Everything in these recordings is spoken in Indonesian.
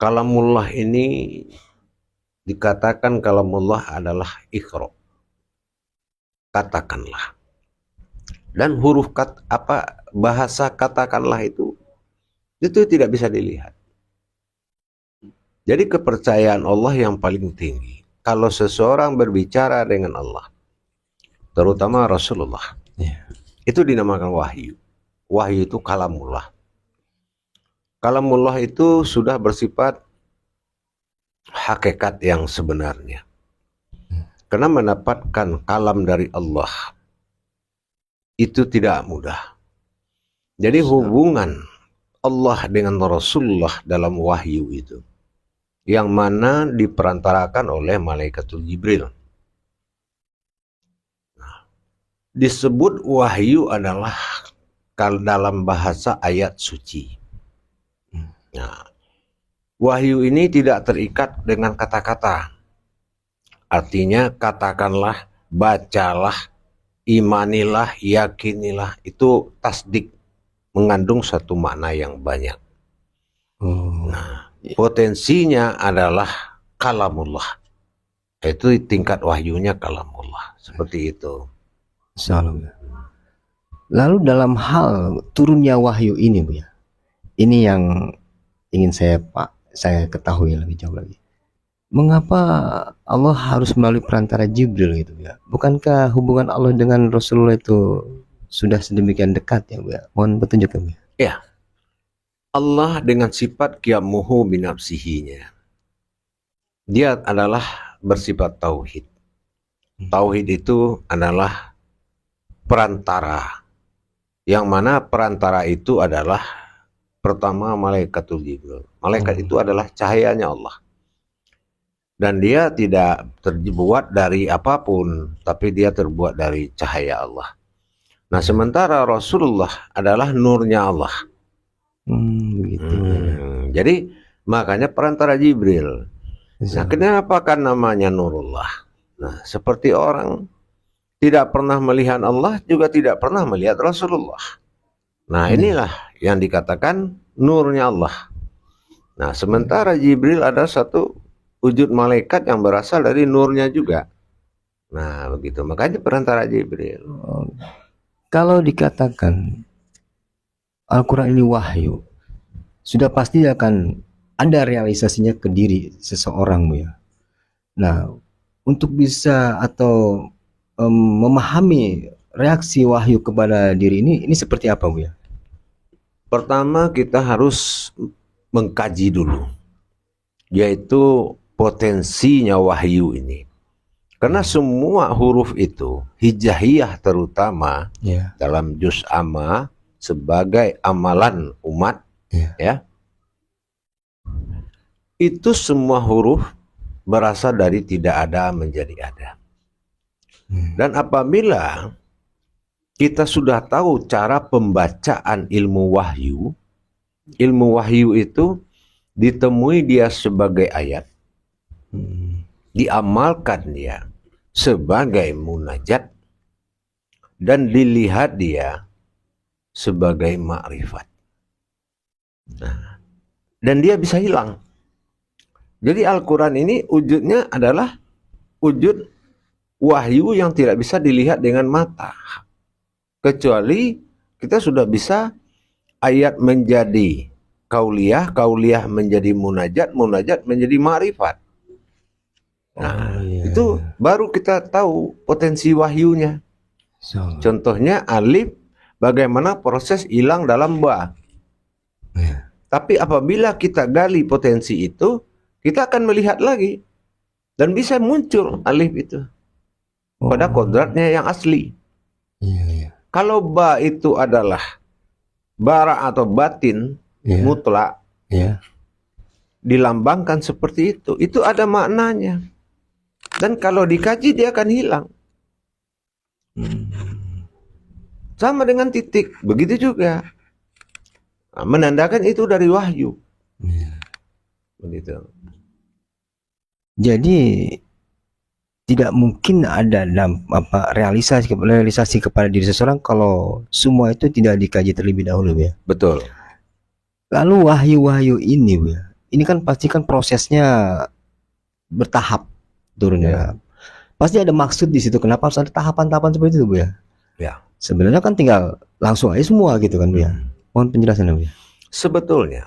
Kalamullah ini dikatakan kalamullah adalah iqra, katakanlah. Dan huruf bahasa katakanlah itu tidak bisa dilihat. Jadi kepercayaan Allah yang paling tinggi. Kalau seseorang berbicara dengan Allah, terutama Rasulullah, itu dinamakan wahyu. Wahyu itu kalamullah. Kalamullah itu sudah bersifat hakikat yang sebenarnya. Karena mendapatkan kalam dari Allah itu tidak mudah. Jadi hubungan Allah dengan Rasulullah dalam wahyu itu, yang mana diperantarakan oleh Malaikatul Jibril. Disebut wahyu adalah dalam bahasa ayat suci. Nah, wahyu ini tidak terikat dengan kata-kata. Artinya katakanlah, bacalah, imanilah, yakinilah, itu tasdik, mengandung satu makna yang banyak. Nah, potensinya adalah kalamullah. Itu tingkat wahyunya kalamullah. Seperti itu. Lalu dalam hal turunnya wahyu ini, Bu ya, ini yang ingin saya ketahui lebih jauh lagi. Mengapa Allah harus melalui perantara Jibril gitu ya? Bukankah hubungan Allah dengan Rasulullah itu sudah sedemikian dekat ya, Bu ya? Mohon petunjuk ya, Bu ya. Ya. Allah dengan sifat qiyamuhu binafsihinya, dia adalah bersifat tauhid. Tauhid itu adalah perantara, yang mana perantara itu adalah pertama Malaikatul Jibril. Malaikat itu adalah cahayanya Allah. Dan dia tidak terbuat dari apapun, tapi dia terbuat dari cahaya Allah. Nah, sementara Rasulullah adalah nurnya Allah. Jadi makanya perantara Jibril. Nah, kenapa kan namanya Nurullah? Nah, seperti orang tidak pernah melihat Allah, juga tidak pernah melihat Rasulullah. Nah, inilah yang dikatakan nurnya Allah. Nah, sementara Jibril ada satu wujud malaikat yang berasal dari nurnya juga. Nah, begitu. Makanya perantara Jibril. Kalau dikatakan Al-Quran ini wahyu, sudah pasti akan ada realisasinya ke diri seseorang, Bu ya. Nah, untuk bisa atau memahami reaksi wahyu kepada diri ini seperti apa, Bu ya? Pertama kita harus mengkaji dulu, yaitu potensinya wahyu ini. Karena semua huruf itu, hijaiyah terutama, dalam juz amma sebagai amalan umat, ya, itu semua huruf berasal dari tidak ada menjadi ada. Dan apabila kita sudah tahu cara pembacaan ilmu wahyu itu ditemui dia sebagai ayat, diamalkan dia sebagai munajat, dan dilihat dia sebagai makrifat. Nah, dan dia bisa hilang. Jadi Al-Quran ini wujudnya adalah wujud wahyu yang tidak bisa dilihat dengan mata. Kecuali kita sudah bisa ayat menjadi kauliyah, kauliyah menjadi munajat, munajat menjadi makrifat. Nah, itu baru kita tahu potensi wahyunya. Contohnya alif, bagaimana proses hilang dalam ba. Tapi apabila kita gali potensi itu, kita akan melihat lagi dan bisa muncul alif itu pada kodratnya yang asli. Kalau ba itu adalah bara atau batin mutlak, dilambangkan seperti itu ada maknanya. Dan kalau dikaji dia akan hilang. Sama dengan titik, begitu juga. Nah, menandakan itu dari wahyu. Begitu. Jadi tidak mungkin ada realisasi kepada diri seseorang kalau semua itu tidak dikaji terlebih dahulu, ya. Betul. Lalu wahyu-wahyu ini, Bu, ini kan pasti kan prosesnya bertahap turunnya. Pasti ada maksud di situ. Kenapa harus ada tahapan-tahapan seperti itu, Bu ya? Ya. Sebenarnya kan tinggal langsung aja semua gitu kan, Bu ya. Mohon penjelasannya, Bu ya. Sebetulnya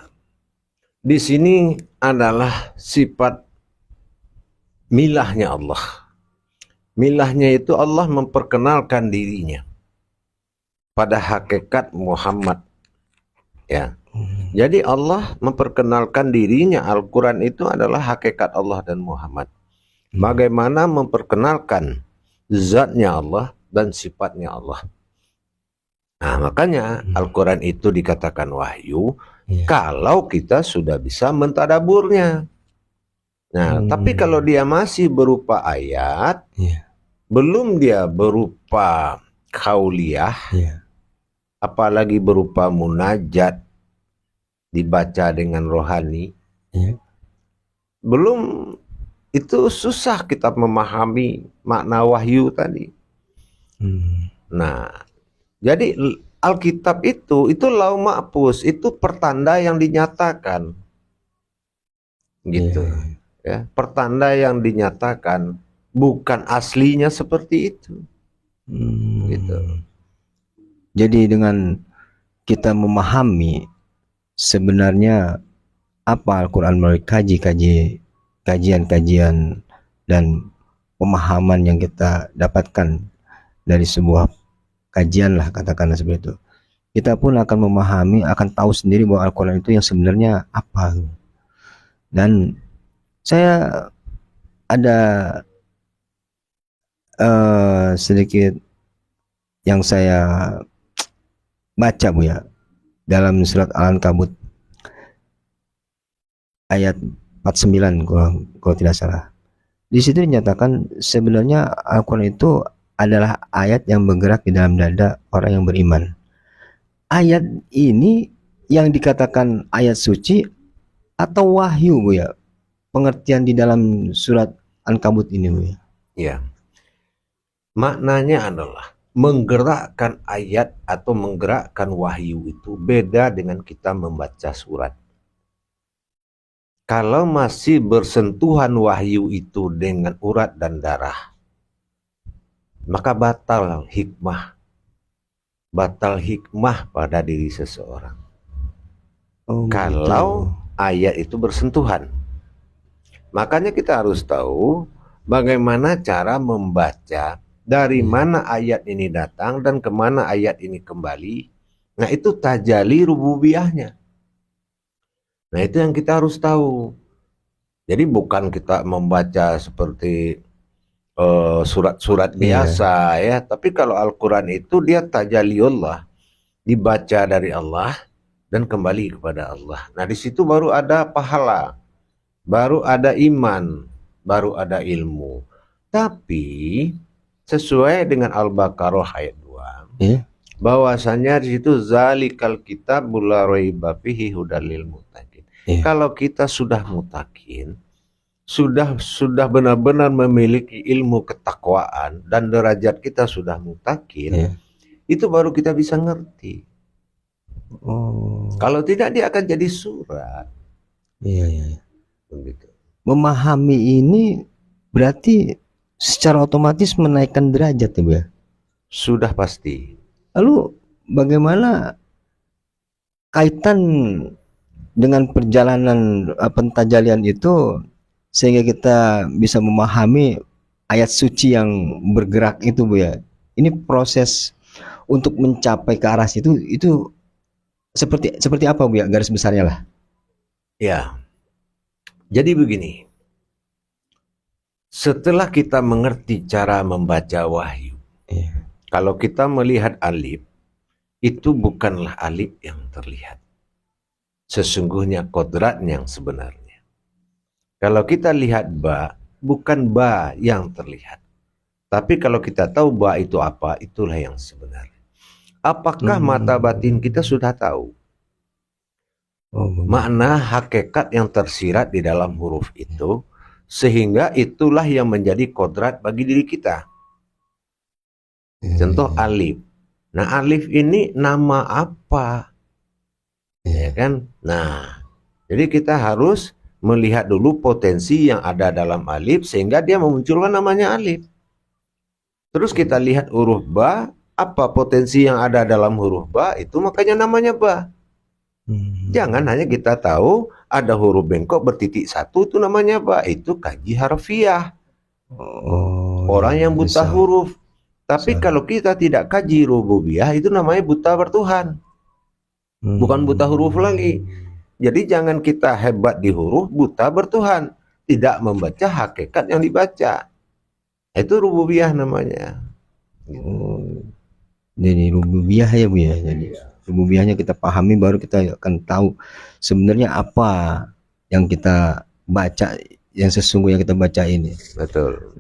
di sini adalah sifat milahnya Allah. Milahnya itu Allah memperkenalkan dirinya pada hakikat Muhammad. Ya. Jadi Allah memperkenalkan dirinya, Al-Quran itu adalah hakikat Allah dan Muhammad. Bagaimana memperkenalkan zatnya Allah dan sifatnya Allah. Nah, makanya Al-Quran itu dikatakan wahyu kalau kita sudah bisa mentadaburnya. Nah, tapi kalau dia masih berupa ayat, belum dia berupa kauliyah, apalagi berupa munajat, dibaca dengan rohani, belum, itu susah kita memahami makna wahyu tadi. Nah, jadi Alkitab itu Lauh Mahfuz, itu pertanda yang dinyatakan, gitu. Ya, pertanda yang dinyatakan, bukan aslinya seperti itu. Gitu. Jadi dengan kita memahami sebenarnya apa Al-Quran melalui kajian-kajian dan pemahaman yang kita dapatkan dari sebuah kajian lah, katakanlah seperti itu, kita pun akan memahami, akan tahu sendiri bahwa Al-Quran itu yang sebenarnya apa. Dan saya ada sedikit yang saya baca, Bu ya, dalam surat Al-Ankabut ayat 49 kalau tidak salah. Di situ dinyatakan sebenarnya Al-Quran itu adalah ayat yang bergerak di dalam dada orang yang beriman. Ayat ini yang dikatakan ayat suci atau wahyu, Bu ya? Pengertian di dalam surat Al-Ankabut ini, Bu ya? Ya. Maknanya adalah menggerakkan ayat atau menggerakkan wahyu itu beda dengan kita membaca surat. Kalau masih bersentuhan wahyu itu dengan urat dan darah, maka batal hikmah. Batal hikmah pada diri seseorang. Kalau ayat itu bersentuhan. Makanya kita harus tahu bagaimana cara membaca, dari mana ayat ini datang dan kemana ayat ini kembali. Nah, itu tajalli rububiyahnya. Nah, itu yang kita harus tahu. Jadi bukan kita membaca seperti surat-surat biasa ya. Tapi kalau Al-Quran itu dia tajaliullah, dibaca dari Allah dan kembali kepada Allah. Nah, di situ baru ada pahala, baru ada iman, baru ada ilmu. Tapi sesuai dengan Al-Baqarah ayat 2, bahwasanya di situ zalikal kitabul la raiba fihi hudal lil muttaqin. Kalau kita sudah mutakin, sudah benar-benar memiliki ilmu ketakwaan dan derajat kita sudah mutakin, itu baru kita bisa ngerti. Kalau tidak, dia akan jadi surat. Begitu. Memahami ini berarti secara otomatis menaikkan derajat, ya, Bu ya? Sudah pasti. Lalu bagaimana kaitan dengan perjalanan pentajalian itu sehingga kita bisa memahami ayat suci yang bergerak itu, Bu ya? Ini proses untuk mencapai ke arah situ itu seperti apa, Bu ya, garis besarnya lah? Ya. Jadi begini. Setelah kita mengerti cara membaca wahyu, kalau kita melihat alif, itu bukanlah alif yang terlihat. Sesungguhnya kodrat yang sebenarnya. Kalau kita lihat ba, bukan ba yang terlihat. Tapi kalau kita tahu ba itu apa, itulah yang sebenarnya. Apakah mata batin kita sudah tahu makna hakikat yang tersirat di dalam huruf itu, sehingga itulah yang menjadi kodrat bagi diri kita. Contoh alif. Nah, alif ini nama apa? Ya kan? Nah, jadi kita harus melihat dulu potensi yang ada dalam alif sehingga dia memunculkan namanya alif. Terus kita lihat huruf ba, apa potensi yang ada dalam huruf ba, itu makanya namanya ba. Jangan hanya kita tahu ada huruf bengkok bertitik satu itu namanya ba, itu kaji harfiah. Orang yang buta bisa. huruf. Tapi Bisa. kalau kita tidak kaji rububiyah itu namanya buta bertuhan, bukan buta huruf lagi. Jadi jangan kita hebat di huruf, buta bertuhan, tidak membaca hakikat yang dibaca. Itu rububiyah namanya. Jadi rububiyah ya Bu ya. Jadi rububiyahnya kita pahami baru kita akan tahu sebenarnya apa yang kita baca, yang sesungguhnya kita baca ini. Betul.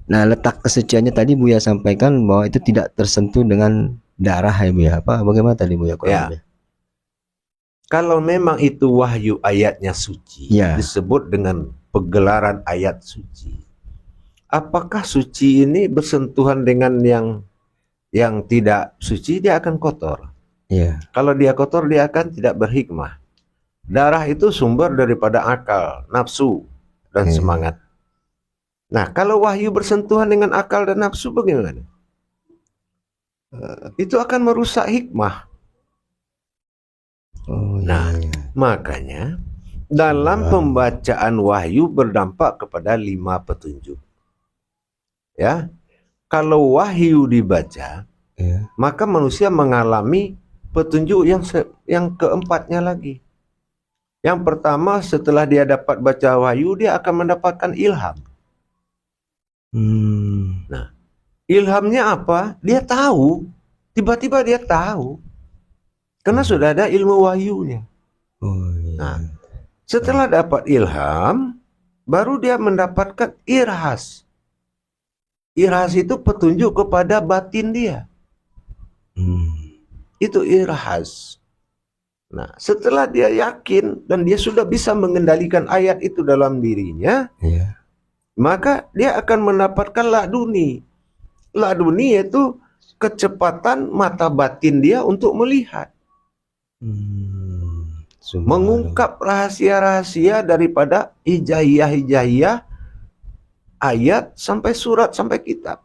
Nah, letak kesuciannya tadi Buya sampaikan bahwa itu tidak tersentuh dengan darah ya Bu ya. Apa bagaimana tadi Buya kurang lebih? Kalau memang itu wahyu ayatnya suci, Ya. disebut dengan pegelaran ayat suci. Apakah suci ini bersentuhan dengan yang tidak suci, dia akan kotor. Iya. Kalau dia kotor, dia akan tidak berhikmah. Darah itu sumber daripada akal, nafsu, dan semangat. Nah, kalau wahyu bersentuhan dengan akal dan nafsu bagaimana? Itu akan merusak hikmah. Nah, makanya dalam pembacaan wahyu berdampak kepada 5 petunjuk. Ya, kalau wahyu dibaca, maka manusia mengalami petunjuk yang keempatnya lagi. Yang pertama, setelah dia dapat baca wahyu, dia akan mendapatkan ilham. Nah, ilhamnya apa? Dia tahu. Tiba-tiba dia tahu. Karena sudah ada ilmu wahyunya. Nah, setelah dapat ilham, baru dia mendapatkan irhas. Irhas itu petunjuk kepada batin dia. Itu irhas. Nah, setelah dia yakin dan dia sudah bisa mengendalikan ayat itu dalam dirinya, maka dia akan mendapatkan laduni. Laduni yaitu kecepatan mata batin dia untuk melihat. Mengungkap rahasia-rahasia daripada hijaiyah-hijaiyah, ayat sampai surat sampai kitab.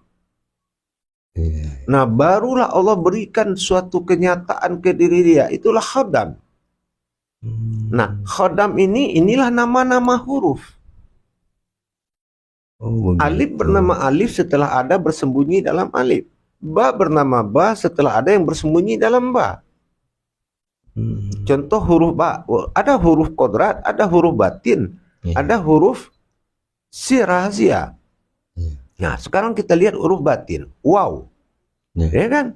Nah, barulah Allah berikan suatu kenyataan ke diri dia. Itulah khodam. Nah, khodam inilah nama-nama huruf. Alif bernama alif setelah ada bersembunyi dalam alif. Ba bernama ba setelah ada yang bersembunyi dalam ba. Contoh huruf ba, ada huruf kodrat, ada huruf batin, ada huruf si rahasia. Nah, sekarang kita lihat huruf batin, waw, ya kan?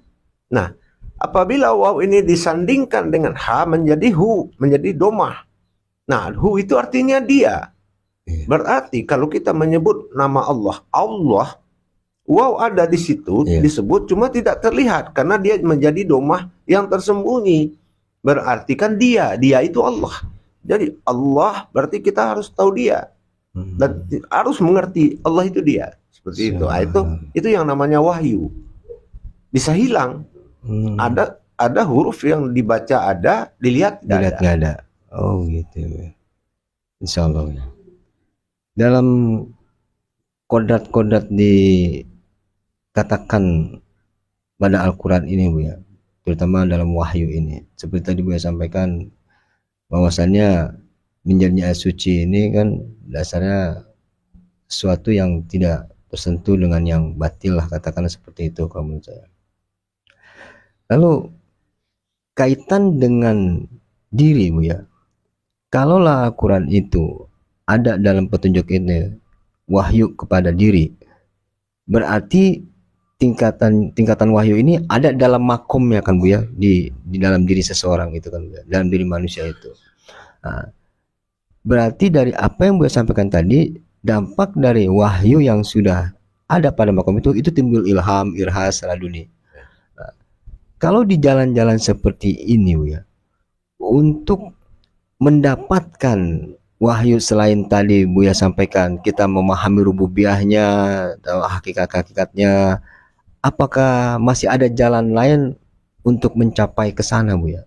Nah, apabila waw ini disandingkan dengan ha menjadi hu, menjadi domah. Nah, hu itu artinya dia. Berarti kalau kita menyebut nama Allah, Allah, waw ada di situ disebut cuma tidak terlihat karena dia menjadi domah yang tersembunyi. Berarti kan dia itu Allah. Jadi Allah berarti kita harus tahu dia dan harus mengerti Allah itu dia. Seperti itu. Nah, itu yang namanya wahyu. Bisa hilang. Ada huruf yang dibaca ada, dilihat tidak ada. Oh gitu. Insya Allah. Dalam kodrat-kodrat dikatakan pada Al-Quran ini Bu ya, terutama dalam wahyu ini, seperti tadi Bu ya sampaikan bahwasannya menjadinya suci ini kan dasarnya sesuatu yang tidak tersentuh dengan yang batil lah, katakanlah seperti itu kalau menurut saya. Lalu kaitan dengan diri Bu ya, kalaulah Al-Quran itu ada dalam petunjuk ini wahyu kepada diri, berarti tingkatan wahyu ini ada dalam makomnya kan Bu ya, di dalam diri seseorang itu kan Bu ya, dalam diri manusia itu. Nah, berarti dari apa yang Bu ya sampaikan tadi, dampak dari wahyu yang sudah ada pada makom itu timbul ilham, irhas, laduni. Nah, kalau di jalan-jalan seperti ini Bu ya, untuk mendapatkan wahyu selain tadi Bu ya sampaikan kita memahami rububiyahnya atau hakikat-hakikatnya, apakah masih ada jalan lain untuk mencapai ke sana Bu ya,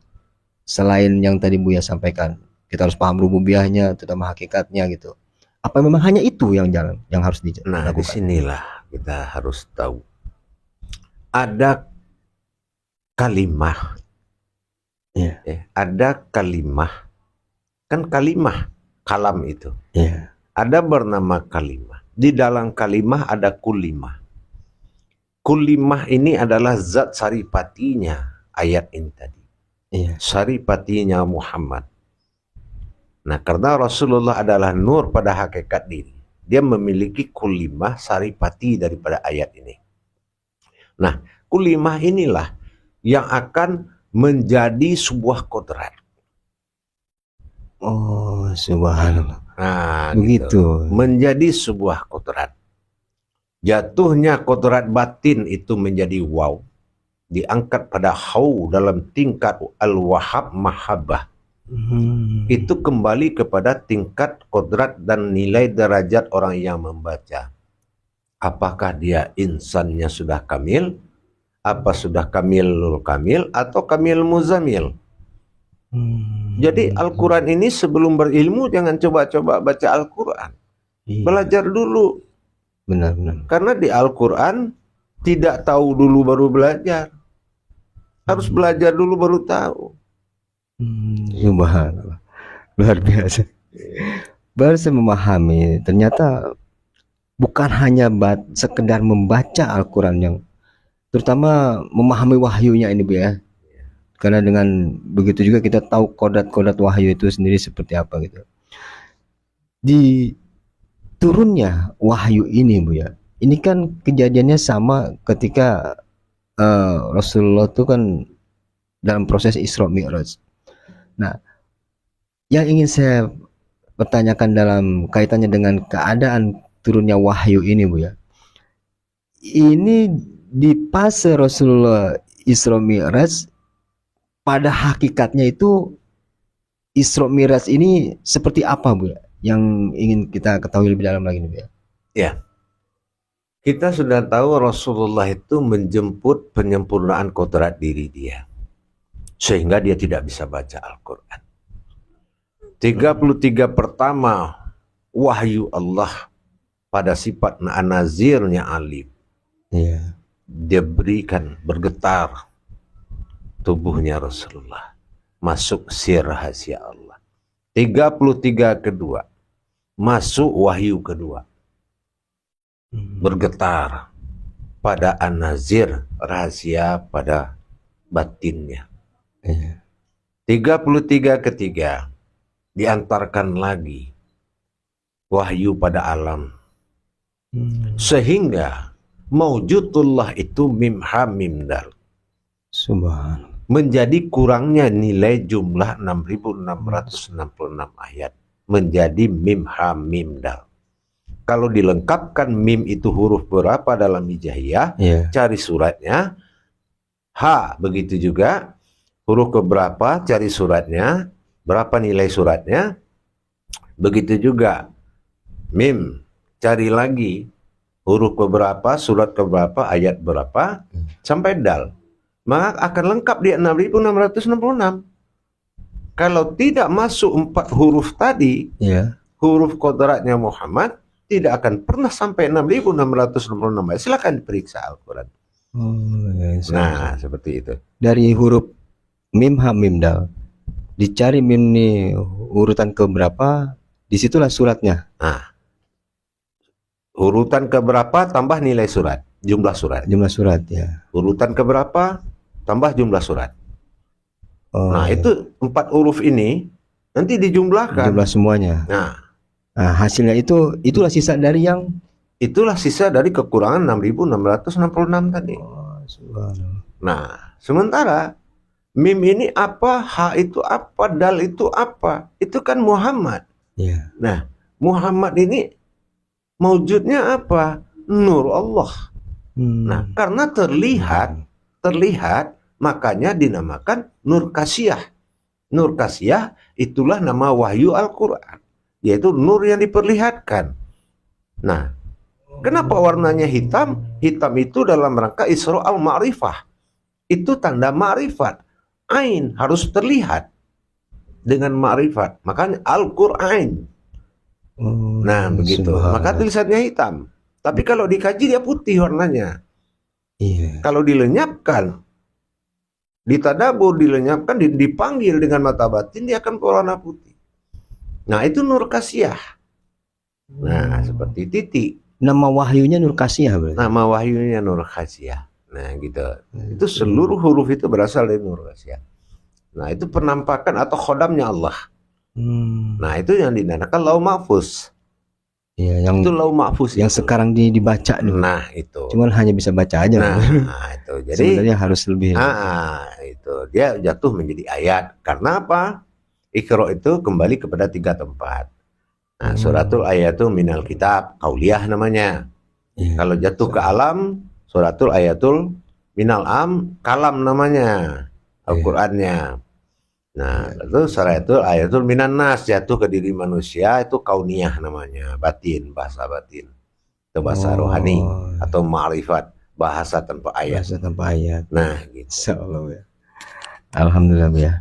selain yang tadi Bu ya sampaikan? kita harus paham rububiyahnya, terutama hakikatnya gitu. Apa memang hanya itu yang harus Nah, dilakukan? disinilah kita harus tahu. Ada kalimah, Iya, ada kalimah. Kan kalimah, kalam itu. iya, Ada bernama kalimah. Di dalam kalimah ada kulimah. Kulimah ini adalah zat saripatinya ayat ini tadi. iya. Saripatinya Muhammad. Nah, karena Rasulullah adalah nur pada hakikat diri, dia memiliki kulimah saripati daripada ayat ini. Nah, kulimah inilah yang akan menjadi sebuah kodrat. Oh, subhanallah. Nah, Begitu. gitu. Menjadi sebuah kodrat. Jatuhnya kodrat batin itu menjadi waw, diangkat pada hau dalam tingkat al-wahab mahabbah. Itu kembali kepada tingkat kodrat dan nilai derajat orang yang membaca. Apakah dia insannya sudah kamil, apa sudah kamilul kamil, atau kamil muzamil. Jadi Al-Quran ini sebelum berilmu jangan coba-coba baca Al-Quran. Iya. Belajar dulu. Benar-benar. Karena di Al-Quran tidak tahu dulu baru belajar. Harus belajar dulu baru tahu. Subhanallah. Luar biasa. Baru saya memahami ternyata bukan hanya sekedar membaca Al-Quran yang terutama memahami wahyunya ini, Bu, ya. Karena dengan begitu juga kita tahu kodrat-kodrat wahyu itu sendiri seperti apa gitu. Di turunnya wahyu ini, Bu, ya. Ini kan kejadiannya sama ketika Rasulullah itu kan dalam proses Isra Mi'raj. Nah, yang ingin saya pertanyakan dalam kaitannya dengan keadaan turunnya wahyu ini, Bu, ya. Ini di fase Rasulullah Isra Mi'raj, pada hakikatnya itu Isra Mi'raj ini seperti apa, Bu, ya? Yang ingin kita ketahui lebih dalam lagi, Bu, ya. Ya, kita sudah tahu Rasulullah itu menjemput penyempurnaan kodrat diri dia, sehingga dia tidak bisa baca Al-Quran. 33 pertama wahyu Allah pada sifat nazirnya alim. Iya. Dia berikan bergetar tubuhnya Rasulullah, masuk sir rahasia Allah. 33 kedua, masuk wahyu kedua, bergetar pada an-nazir, rahasia pada batinnya. 33 ketiga, diantarkan lagi wahyu pada alam, sehingga maujudullah itu mim ha mim dal, Subhanallah. menjadi kurangnya nilai jumlah 6.666 ayat menjadi mim ha mim dal. Kalau dilengkapkan mim itu huruf berapa dalam hijaiyah, cari suratnya. Ha begitu juga, huruf keberapa cari suratnya, berapa nilai suratnya. Begitu juga mim, cari lagi huruf keberapa, surat keberapa, ayat berapa, sampai dal. Maka akan lengkap di 6.666. Kalau tidak masuk 4 huruf tadi, huruf kodratnya Muhammad, tidak akan pernah sampai 6.666. Silakan diperiksa Al-Quran. Nah, seperti itu. Dari huruf mim ha mim dal, dicari mim nih urutan keberapa, disitulah suratnya. Nah, urutan keberapa tambah nilai surat, jumlah surat. Jumlah surat, ya. Urutan keberapa tambah jumlah surat. Nah, itu 4 huruf ini nanti dijumlahkan. Jumlah semuanya. Nah, hasilnya itulah sisa dari yang itulah sisa dari kekurangan 6.666 tadi. Nah, sementara mim ini apa, ha itu apa, dal itu apa? Itu kan Muhammad. Nah, Muhammad ini maujudnya apa? Nur Allah. Nah, karena terlihat, makanya dinamakan Nur Kasiyah. Nur Kasiyah itulah nama wahyu Al-Quran, yaitu nur yang diperlihatkan. Nah, kenapa warnanya hitam? Hitam itu dalam rangka Isra al-Ma'rifah. Itu tanda ma'rifat. Ain harus terlihat. dengan ma'rifat. Makanya Al-Qur'an. Oh, Nah, begitu. Maka subhanallah. tulisannya hitam. Tapi kalau dikaji dia putih warnanya. Iya. Kalau dilenyapkan, ditadabur, dilenyapkan, dipanggil dengan mata batin, dia akan berwarna putih. Nah, itu Nur Kasiyah. Nah, seperti titik. Nama wahyunya Nur Kasiyah berarti. Nama wahyunya Nur Kasiyah. Nah, gitu. Itu seluruh huruf itu berasal dari Nur Kasiyah. Nah, itu penampakan atau khodamnya Allah. Nah, itu yang dinamakan Lauh Mahfuz. Iya, yang Itu Lauh Mahfuz yang itu. sekarang dibaca nih. Nah, itu. Cuman hanya bisa baca aja. Nah, itu. Jadi sebenarnya harus lebih. itu dia jatuh menjadi ayat. Karena apa? Iqra itu kembali kepada 3 tempat. Nah, suratul ayatul minal kitab, kauliyah namanya. Iya. Kalau jatuh ke alam, suratul ayatul minal kalam namanya, Al-Qur'annya. Nah, lalu suratul ayatul minan nas, jatuh ke diri manusia, itu kauniyah namanya, batin, bahasa batin. Itu bahasa rohani atau ma'rifat, bahasa tanpa ayat. Bahasa tanpa ayat. Nah, gitu. Insyaallah ya. Alhamdulillah ya.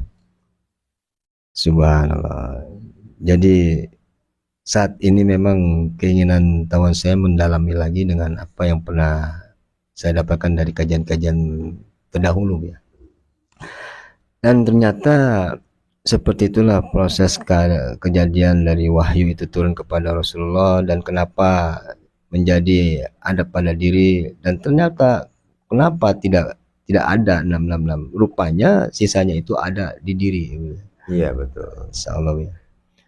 Subhanallah. Jadi saat ini memang keinginan tawan saya mendalami lagi dengan apa yang pernah saya dapatkan dari kajian-kajian terdahulu ya. Dan ternyata seperti itulah proses kejadian dari wahyu itu turun kepada Rasulullah dan kenapa menjadi ada pada diri, dan ternyata kenapa tidak ada 666, rupanya sisanya itu ada di diri. Iya, betul. Insyaallah ya.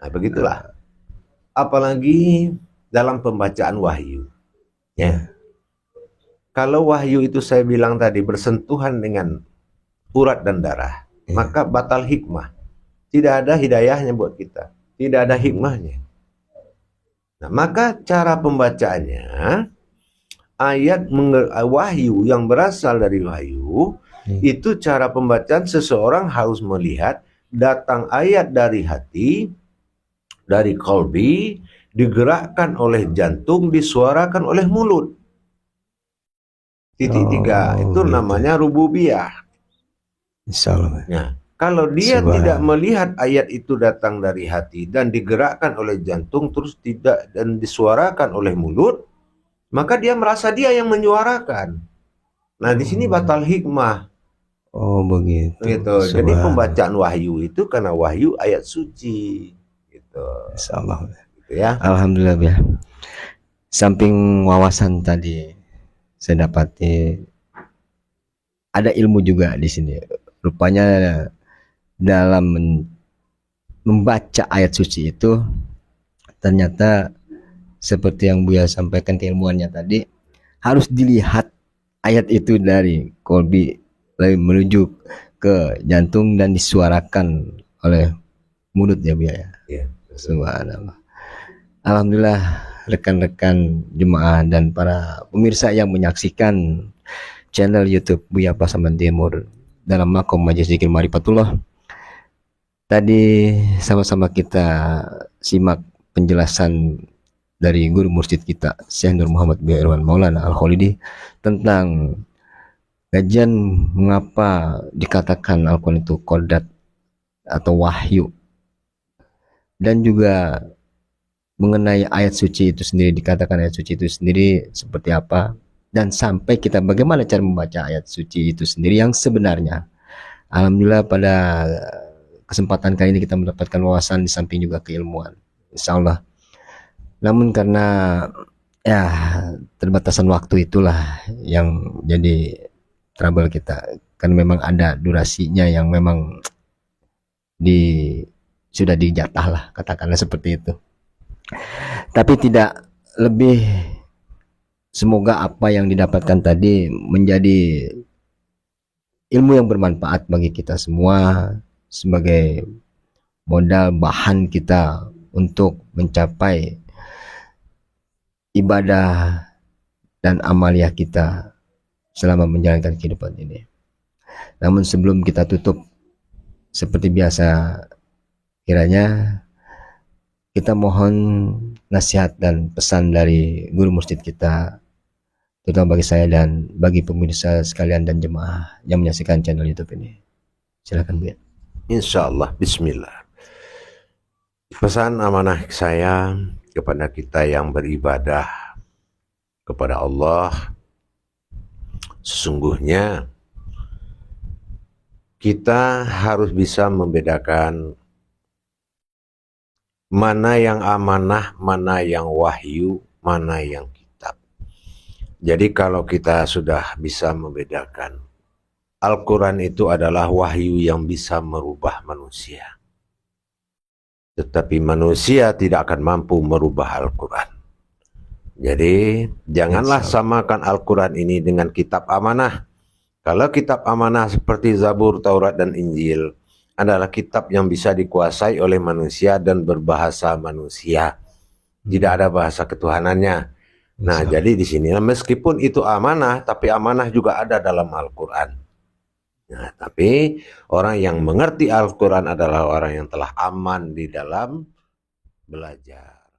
Nah, begitulah. Apalagi dalam pembacaan wahyu. Ya. Kalau wahyu itu saya bilang tadi bersentuhan dengan urat dan darah, maka batal hikmah. Tidak ada hidayahnya buat kita. Tidak ada hikmahnya. Nah, maka cara pembacaannya, ayat wahyu yang berasal dari wahyu, itu cara pembacaan seseorang harus melihat datang ayat dari hati, dari qalbi, digerakkan oleh jantung, disuarakan oleh mulut. Titik 3, itu namanya rububiyah. Insyaallah. Nah, kalau dia tidak melihat ayat itu datang dari hati dan digerakkan oleh jantung, terus tidak dan disuarakan oleh mulut, maka dia merasa dia yang menyuarakan. Nah, di sini batal hikmah. Oh, begitu. Gitu. Jadi pembacaan wahyu itu karena wahyu ayat suci. Gitu. Insyaallah. Gitu ya. Alhamdulillah ya. Samping wawasan tadi saya dapati ada ilmu juga di sini. Rupanya dalam membaca ayat suci itu ternyata seperti yang Buya sampaikan keilmuannya tadi, harus dilihat ayat itu dari kolbi menuju ke jantung dan disuarakan oleh mulut ya Buya ya. Iya. Subhanallah. Alhamdulillah rekan-rekan jemaah dan para pemirsa yang menyaksikan channel YouTube Buya Pasaman Timur dalam makom Majelis Zikir Ma'rifatullah. Tadi sama-sama kita simak penjelasan dari guru mursyid kita Syekh Nur Muhammad bin Irwan Maulana Al-Khalidi tentang kajian mengapa dikatakan Al-Quran itu qodat atau wahyu, dan juga mengenai ayat suci itu sendiri, dikatakan ayat suci itu sendiri seperti apa, dan sampai kita bagaimana cara membaca ayat suci itu sendiri yang sebenarnya. Alhamdulillah pada kesempatan kali ini kita mendapatkan wawasan di samping juga keilmuan, insyaallah. Namun karena ya terbatasan waktu itulah yang jadi trouble kita, kan memang ada durasinya yang memang sudah dijatah lah, katakanlah seperti itu. Tapi tidak lebih, semoga apa yang didapatkan tadi menjadi ilmu yang bermanfaat bagi kita semua sebagai modal bahan kita untuk mencapai ibadah dan amalia kita selama menjalankan kehidupan ini. Namun sebelum kita tutup, seperti biasa, kiranya kita mohon nasihat dan pesan dari guru mursyid kita, terutama bagi saya dan bagi pemirsa sekalian dan jemaah yang menyaksikan channel YouTube ini. Silakan Bu. Insyaallah. Bismillah. Pesan amanah saya kepada kita yang beribadah kepada Allah, sesungguhnya kita harus bisa membedakan mana yang amanah, mana yang wahyu, mana yang kitab. Jadi kalau kita sudah bisa membedakan, Al-Quran itu adalah wahyu yang bisa merubah manusia. Tetapi manusia tidak akan mampu merubah Al-Quran. Jadi janganlah samakan Al-Quran ini dengan kitab amanah. Kalau kitab amanah seperti Zabur, Taurat, dan Injil adalah kitab yang bisa dikuasai oleh manusia dan berbahasa manusia. Tidak ada bahasa ketuhanannya. Nah, jadi di sini meskipun itu amanah, tapi amanah juga ada dalam Al-Quran. Nah, tapi orang yang mengerti Al-Quran adalah orang yang telah aman di dalam belajar.